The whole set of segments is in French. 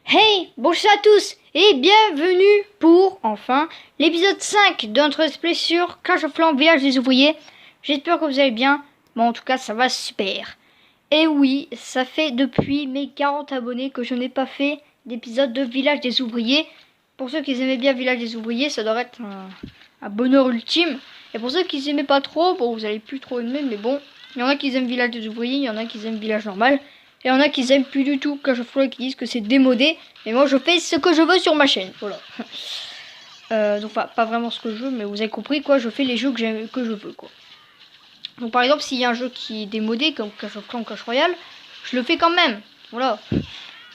Hey, bonjour à tous et bienvenue pour, enfin, l'épisode 5 de notre let's play sur Clash of Clans Village des Ouvriers. J'espère que vous allez bien, bon en tout cas ça va super. Et oui, ça fait depuis mes 40 abonnés que je n'ai pas fait d'épisode de Village des Ouvriers. Pour ceux qui aimaient bien Village des Ouvriers, ça doit être un bonheur ultime. Et pour ceux qui n'aimaient pas trop, bon vous allez plus trop aimer, mais bon, il y en a qui aiment Village des Ouvriers, il y en a qui aiment Village normal. Et il y en a qui aiment plus du tout Clash of Clans et qui disent que c'est démodé. Et moi je fais ce que je veux sur ma chaîne. Voilà. Donc pas vraiment ce que je veux, mais vous avez compris quoi, je fais les jeux que je veux quoi. Donc par exemple s'il y a un jeu qui est démodé comme Clash of Clans ou Clash Royale, je le fais quand même. Voilà. Et de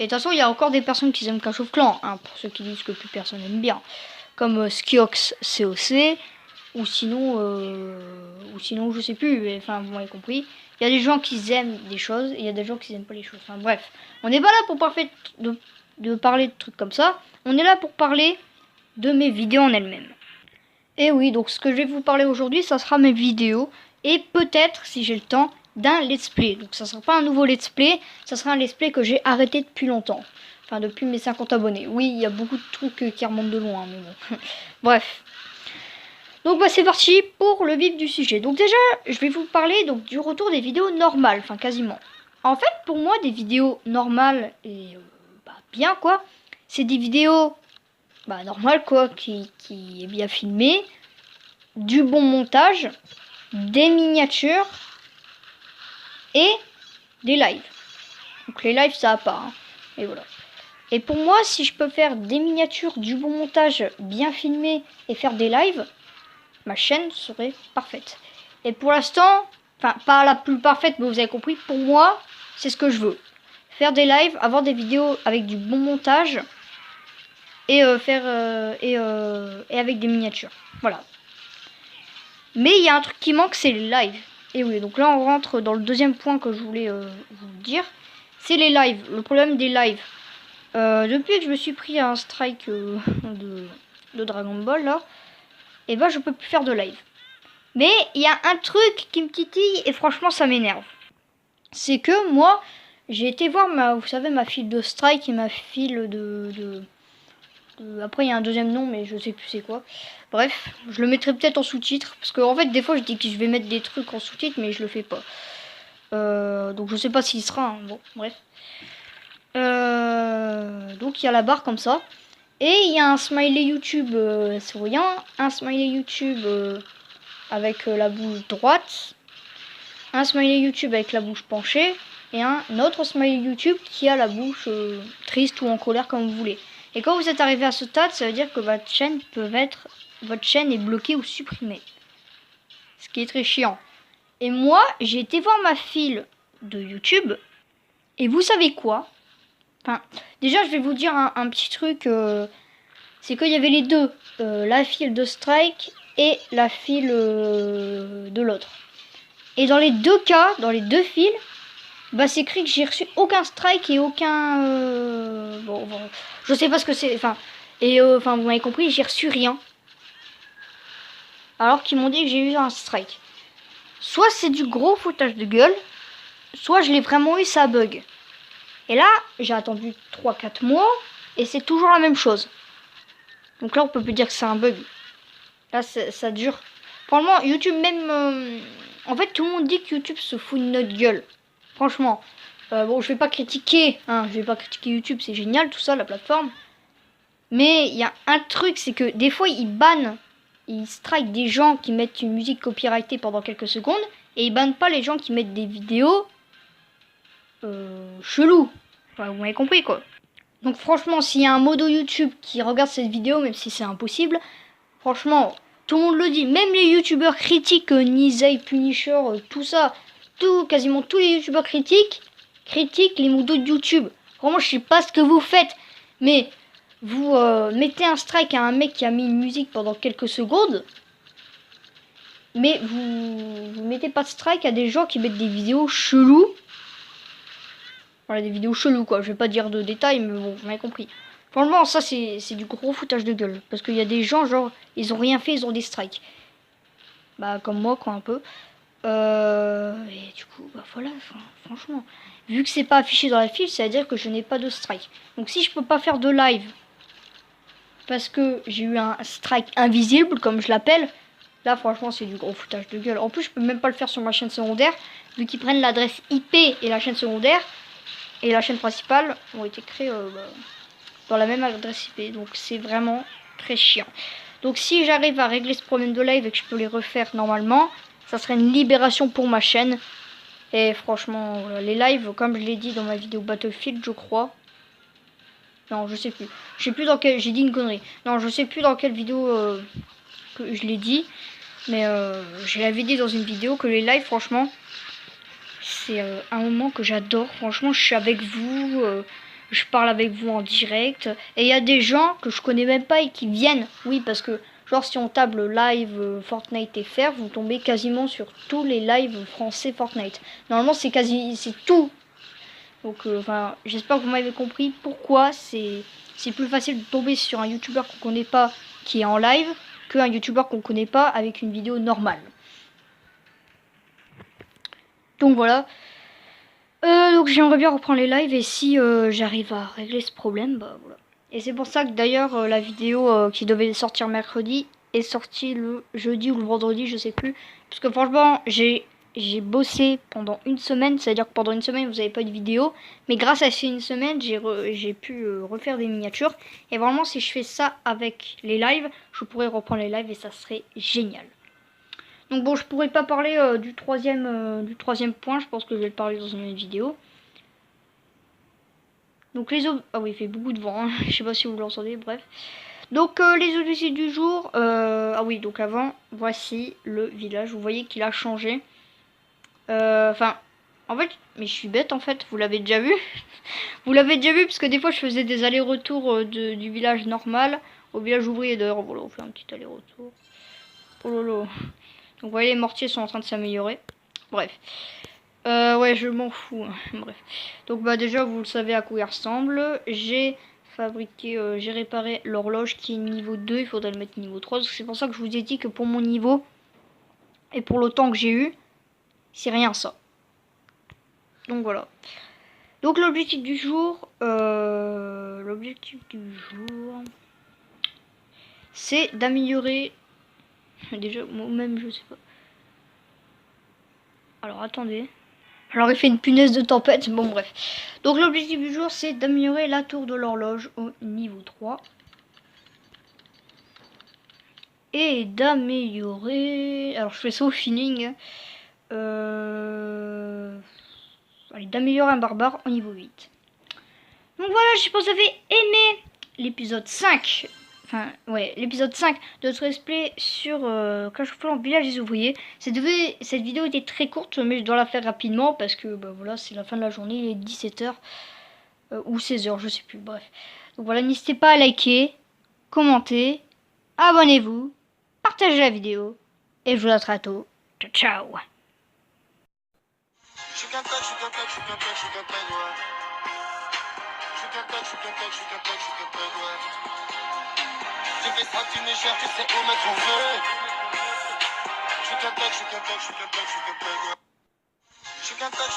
toute façon il y a encore des personnes qui aiment Clash of Clans, hein, pour ceux qui disent que plus personne aime bien. Comme Skiox COC. Ou sinon je sais plus, mais, enfin vous m'avez compris. Il y a des gens qui aiment des choses et il y a des gens qui n'aiment pas les choses. Enfin bref, on n'est pas là pour parler de parler de trucs comme ça. On est là pour parler de mes vidéos en elles-mêmes. Et oui, donc ce que je vais vous parler aujourd'hui, ça sera mes vidéos. Et peut-être, si j'ai le temps, d'un let's play. Donc ça sera pas un nouveau let's play, ça sera un let's play que j'ai arrêté depuis longtemps. Enfin depuis mes 50 abonnés. Oui, il y a beaucoup de trucs qui remontent de loin, mais bon. Bref. Donc bah c'est parti pour le vif du sujet. Donc déjà, je vais vous parler donc du retour des vidéos normales, enfin quasiment. En fait, pour moi, des vidéos normales et bien quoi, c'est des vidéos normales quoi, qui est bien filmé, du bon montage, des miniatures et des lives. Donc les lives ça va pas, hein. Et voilà. Et pour moi, si je peux faire des miniatures, du bon montage, bien filmé et faire des lives, ma chaîne serait parfaite. Et pour l'instant, enfin pas la plus parfaite, mais vous avez compris, pour moi, c'est ce que je veux. Faire des lives, avoir des vidéos avec du bon montage et et avec des miniatures. Voilà. Mais il y a un truc qui manque, c'est les lives. Et oui, donc là on rentre dans le deuxième point que je voulais vous dire. C'est les lives. Le problème des lives. Depuis que je me suis pris un strike de Dragon Ball là, et ben je peux plus faire de live. Mais il y a un truc qui me titille et franchement ça m'énerve. C'est que moi, j'ai été voir vous savez, ma file de strike et ma file après il y a un deuxième nom mais je sais plus c'est quoi. Bref, je le mettrai peut-être en sous-titre. Parce qu'en fait des fois je dis que je vais mettre des trucs en sous-titre mais je le fais pas. Donc je sais pas s'il sera, hein. Bon, bref. Donc il y a la barre comme ça. Et il y a un smiley YouTube souriant, un smiley YouTube avec la bouche droite, un smiley YouTube avec la bouche penchée et un autre smiley YouTube qui a la bouche triste ou en colère comme vous voulez. Et quand vous êtes arrivé à ce stade, ça veut dire que votre chaîne est bloquée ou supprimée. Ce qui est très chiant. Et moi, j'ai été voir ma file de YouTube et vous savez quoi? Enfin, déjà je vais vous dire un petit truc, c'est qu'il y avait les deux, la file de strike et la file de l'autre. Et dans les deux cas, dans les deux files, c'est écrit que j'ai reçu aucun strike et aucun... bon, je sais pas ce que c'est, enfin vous m'avez compris, j'ai reçu rien. Alors qu'ils m'ont dit que j'ai eu un strike. Soit c'est du gros foutage de gueule, soit je l'ai vraiment eu, ça bug. Et là, j'ai attendu 3-4 mois et c'est toujours la même chose. Donc là, on peut plus dire que c'est un bug. Là, ça dure. Franchement, YouTube même... en fait, tout le monde dit que YouTube se fout de notre gueule. Franchement. Bon, je vais pas critiquer. Hein, je vais pas critiquer YouTube, c'est génial tout ça, la plateforme. Mais il y a un truc, c'est que des fois, ils bannent, ils strike des gens qui mettent une musique copyrightée pendant quelques secondes. Et ils bannent pas les gens qui mettent des vidéos... chelou. Enfin, vous m'avez compris quoi. Donc franchement, s'il y a un modo YouTube qui regarde cette vidéo, même si c'est impossible, franchement, tout le monde le dit. Même les youtubeurs critiquent Nizai, Punisher, tout ça, quasiment tous les youtubeurs critiquent les modos de YouTube. Vraiment, je sais pas ce que vous faites, mais vous mettez un strike à un mec qui a mis une musique pendant quelques secondes, mais vous mettez pas de strike à des gens qui mettent des vidéos cheloues. Voilà, des vidéos cheloues quoi, je vais pas dire de détails, mais bon, vous m'avez compris. Franchement, ça c'est du gros foutage de gueule. Parce qu'il y a des gens, genre, ils ont rien fait, ils ont des strikes. Comme moi quoi, un peu. Et du coup, bah voilà, franchement. Vu que c'est pas affiché dans la fiche, ça veut dire que je n'ai pas de strike. Donc si je peux pas faire de live parce que j'ai eu un strike invisible, comme je l'appelle, là franchement c'est du gros foutage de gueule. En plus je peux même pas le faire sur ma chaîne secondaire, vu qu'ils prennent l'adresse IP et la chaîne secondaire et la chaîne principale ont été créées dans la même adresse IP. Donc c'est vraiment très chiant. Donc si j'arrive à régler ce problème de live et que je peux les refaire normalement, ça serait une libération pour ma chaîne. Et franchement, les lives, comme je l'ai dit dans ma vidéo Battlefield, je crois. Non, je sais plus. Je sais plus dans quelle... J'ai dit une connerie. Non, je sais plus dans quelle vidéo que je l'ai dit. Mais je l'avais dit dans une vidéo que les lives, franchement, c'est un moment que j'adore. Franchement, je suis avec vous. Je parle avec vous en direct. Et il y a des gens que je connais même pas et qui viennent. Oui, parce que, genre, si on table live Fortnite FR, vous tombez quasiment sur tous les lives français Fortnite. Normalement, c'est tout. Donc, enfin, j'espère que vous m'avez compris pourquoi c'est plus facile de tomber sur un youtubeur qu'on connaît pas qui est en live qu'un youtubeur qu'on connaît pas avec une vidéo normale. Donc voilà. Donc j'aimerais bien reprendre les lives et si j'arrive à régler ce problème, bah voilà. Et c'est pour ça que d'ailleurs la vidéo qui devait sortir mercredi est sortie le jeudi ou le vendredi, je sais plus. Parce que franchement, j'ai bossé pendant une semaine, c'est-à-dire que pendant une semaine vous n'avez pas de vidéo. Mais grâce à ces une semaine, j'ai pu refaire des miniatures. Et vraiment, si je fais ça avec les lives, je pourrais reprendre les lives et ça serait génial. Donc bon, je pourrais pas parler du troisième point, je pense que je vais le parler dans une autre vidéo. Donc les autres... Ah oui, il fait beaucoup de vent, hein. Je sais pas si vous l'entendez, bref. Donc les objectifs du jour... Ah oui, donc avant, voici le village. Vous voyez qu'il a changé. Enfin, en fait, mais je suis bête en fait, vous l'avez déjà vu. Vous l'avez déjà vu parce que des fois je faisais des allers-retours du village normal au village ouvrier. D'ailleurs, voilà, on fait un petit aller-retour. Oh lolo. Donc vous voyez, les mortiers sont en train de s'améliorer. Bref. Ouais, je m'en fous. Bref. Donc bah déjà, vous le savez à quoi il ressemble. J'ai fabriqué, j'ai réparé l'horloge qui est niveau 2. Il faudrait le mettre niveau 3. C'est pour ça que je vous ai dit que pour mon niveau et pour le temps que j'ai eu, c'est rien ça. Donc voilà. Donc l'objectif du jour, c'est d'améliorer. Déjà, moi-même, je sais pas. Alors attendez. Alors il fait une punaise de tempête, bon bref. Donc l'objectif du jour c'est d'améliorer la tour de l'horloge au niveau 3. Et d'améliorer... Alors je fais ça au feeling. Allez, d'améliorer un barbare au niveau 8. Donc voilà, j'espère que vous avez aimé l'épisode 5. Enfin, ouais, l'épisode 5 de notre display sur Clash of Clans Village des Ouvriers. Cette vidéo était très courte, mais je dois la faire rapidement parce que bah, voilà, c'est la fin de la journée, il est 17h ou 16h, je sais plus, bref. Donc voilà, n'hésitez pas à liker, commenter, abonnez-vous, partagez la vidéo et je vous dis à très bientôt. Ciao, ciao. J'ai fait ça, tu me cherches, tu sais où me trouver. Je suis qu'un tech,